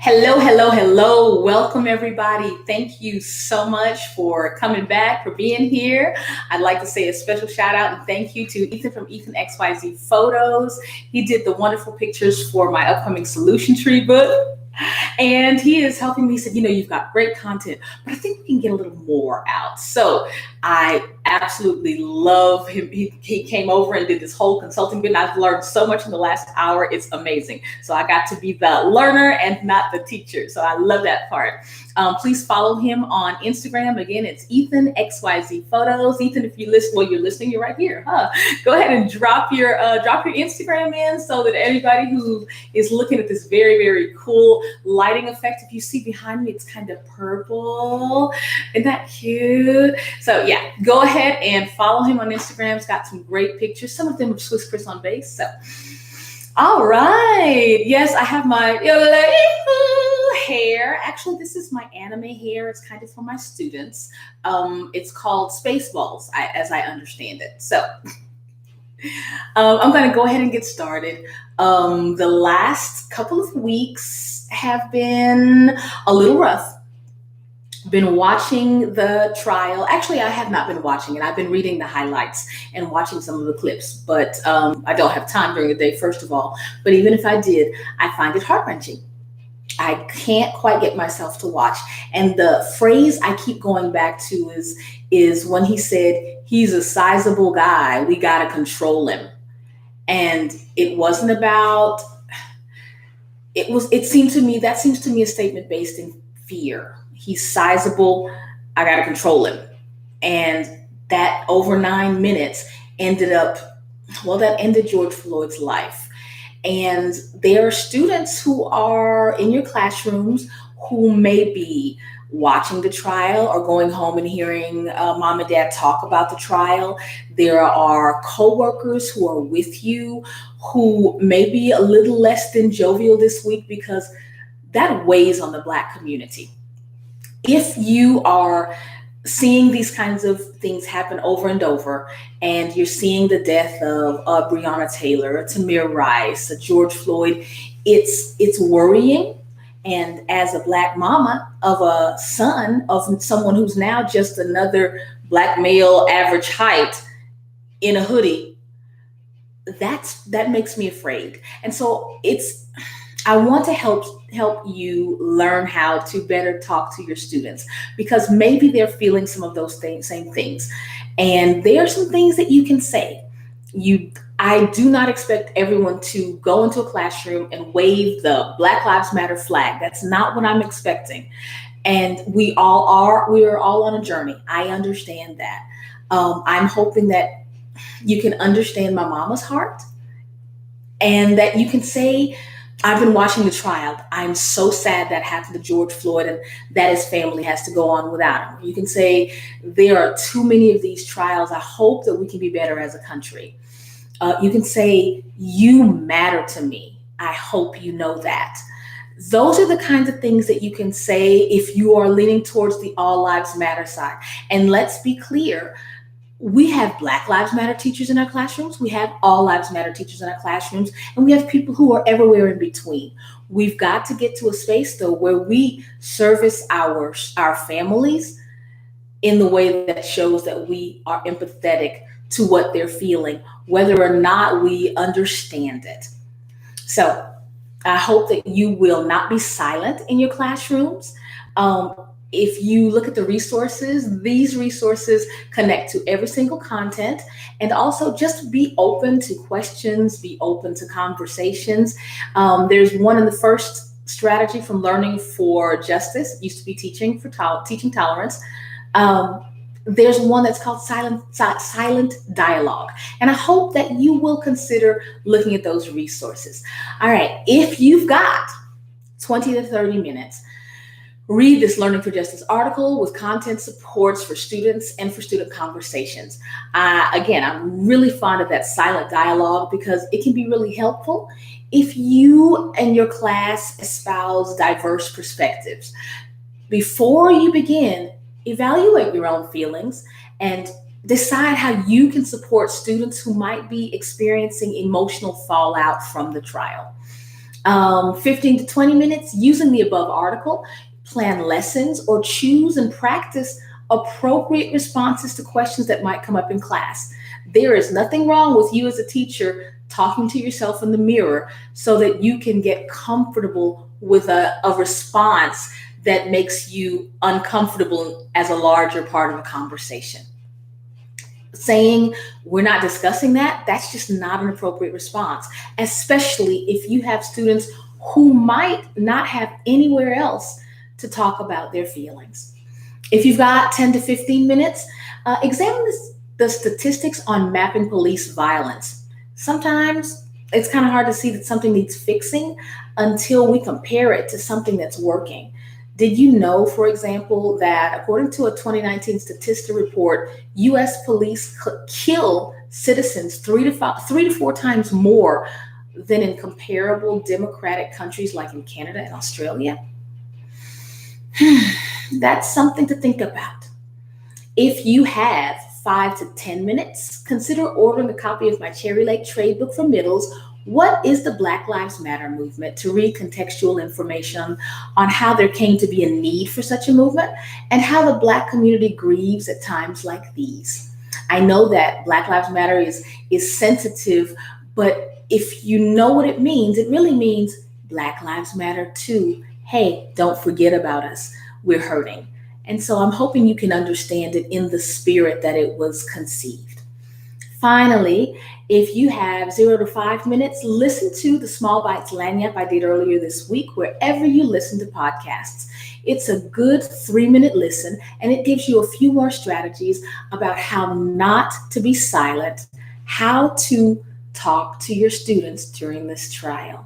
Hello, hello, hello. Welcome, everybody. Thank you so much for coming back, for being here. I'd like to say a special shout out and thank you to Ethan from Ethan XYZ Photos. He did the wonderful pictures for my upcoming Solution Tree book. And he is helping me. He said, you've got great content, but I think we can get a little more out. So I absolutely love him. He came over and did this whole consulting bit, and I've learned so much in the last hour. It's amazing. So I got to be the learner and not the teacher. So I love that part. Please follow him on Instagram. Again, it's Ethan XYZ Photos. Ethan, if you listen, well, you're listening, you're right here. Go ahead and drop your Instagram in so that everybody who is looking at this very, very cool lighting effect, if you see behind me, it's kind of purple. Isn't that cute? So yeah, go ahead and follow him on Instagram. It's got some great pictures. Some of them are Swiss Chris on base. So all right. Yes, I have my hair. Actually, this is my anime hair. It's kind of for my students. It's called Spaceballs, as I understand it. So I'm going to go ahead and get started. The last couple of weeks have been a little rough. Been watching the trial. Actually, I have not been watching it. I've been reading the highlights and watching some of the clips, but I don't have time during the day, first of all. But even if I did, I find it heart-wrenching. I can't quite get myself to watch. And the phrase I keep going back to is when he said, he's a sizable guy, we got to control him. And it wasn't about, it seemed to me, that seems to me a statement based in fear. He's sizable, I got to control him. And that over 9 minutes that ended George Floyd's life. And there are students who are in your classrooms who may be watching the trial or going home and hearing mom and dad talk about the trial. There are coworkers who are with you who may be a little less than jovial this week because that weighs on the Black community. If you are seeing these kinds of things happen over and over, and you're seeing the death of Breonna Taylor, Tamir Rice, George Floyd, it's worrying. And as a Black mama of a son of someone who's now just another Black male average height in a hoodie, that makes me afraid. And so I want to help you learn how to better talk to your students, because maybe they're feeling some of those same things. And there are some things that you can say. I do not expect everyone to go into a classroom and wave the Black Lives Matter flag. That's not what I'm expecting. And we are all on a journey. I understand that. I'm hoping that you can understand my mama's heart and that you can say, I've been watching the trial. I'm so sad that happened to George Floyd and that his family has to go on without him. You can say, there are too many of these trials. I hope that we can be better as a country. You can say, you matter to me. I hope you know that. Those are the kinds of things that you can say if you are leaning towards the All Lives Matter side. And let's be clear, we have Black Lives Matter teachers in our classrooms. We have All Lives Matter teachers in our classrooms. And we have people who are everywhere in between. We've got to get to a space, though, where we service our families in the way that shows that we are empathetic to what they're feeling, whether or not we understand it. So I hope that you will not be silent in your classrooms. If you look at the resources, these resources connect to every single content, and also just be open to questions, be open to conversations. There's one in the first strategy from Learning for Justice. It used to be teaching tolerance. There's one that's called silent dialogue. And I hope that you will consider looking at those resources. All right, if you've got 20 to 30 minutes, read this Learning for Justice article with content supports for students and for student conversations. Again, I'm really fond of that silent dialogue because it can be really helpful if you and your class espouse diverse perspectives. Before you begin, evaluate your own feelings and decide how you can support students who might be experiencing emotional fallout from the trial. 15 to 20 minutes using the above article, plan lessons, or choose and practice appropriate responses to questions that might come up in class. There is nothing wrong with you as a teacher talking to yourself in the mirror so that you can get comfortable with a response that makes you uncomfortable as a larger part of a conversation. Saying we're not discussing that, that's just not an appropriate response, especially if you have students who might not have anywhere else to talk about their feelings. If you've got 10 to 15 minutes, examine the statistics on mapping police violence. Sometimes it's kind of hard to see that something needs fixing until we compare it to something that's working. Did you know, for example, that according to a 2019 Statista report, U.S. police kill citizens three to four times more than in comparable democratic countries like in Canada and Australia? That's something to think about. If you have 5 to 10 minutes, consider ordering a copy of my Cherry Lake trade book for middles, What is the Black Lives Matter movement, to read contextual information on how there came to be a need for such a movement and how the Black community grieves at times like these. I know that Black Lives Matter is sensitive, but if you know what it really means Black Lives Matter too. Hey, don't forget about us. We're hurting. And so I'm hoping you can understand it in the spirit that it was conceived. Finally, if you have 0 to 5 minutes, listen to the SmallBites lanyard I did earlier this week, wherever you listen to podcasts. It's a good 3-minute listen, and it gives you a few more strategies about how not to be silent, how to talk to your students during this trial.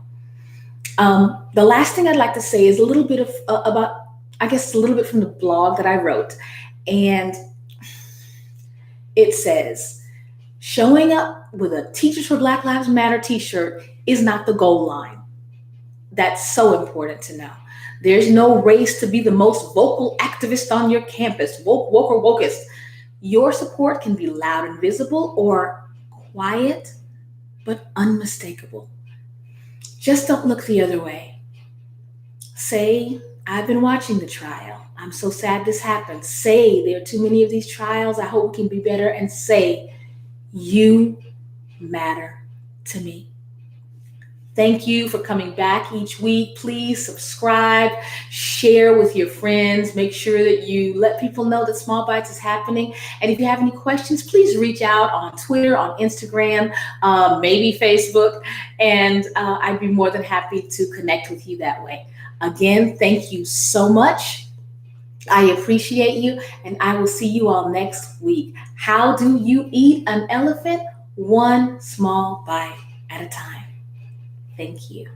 The last thing I'd like to say is a little bit from the blog that I wrote. And it says, showing up with a Teachers for Black Lives Matter t-shirt is not the goal line. That's so important to know. There's no race to be the most vocal activist on your campus, woke or wokest. Your support can be loud and visible or quiet, but unmistakable. Just don't look the other way. Say, I've been watching the trial. I'm so sad this happened. Say, there are too many of these trials. I hope we can be better. And say, you matter to me. Thank you for coming back each week. Please subscribe, share with your friends. Make sure that you let people know that SmallBites is happening. And if you have any questions, please reach out on Twitter, on Instagram, maybe Facebook, and I'd be more than happy to connect with you that way. Again, thank you so much. I appreciate you, and I will see you all next week. How do you eat an elephant? One small bite at a time. Thank you.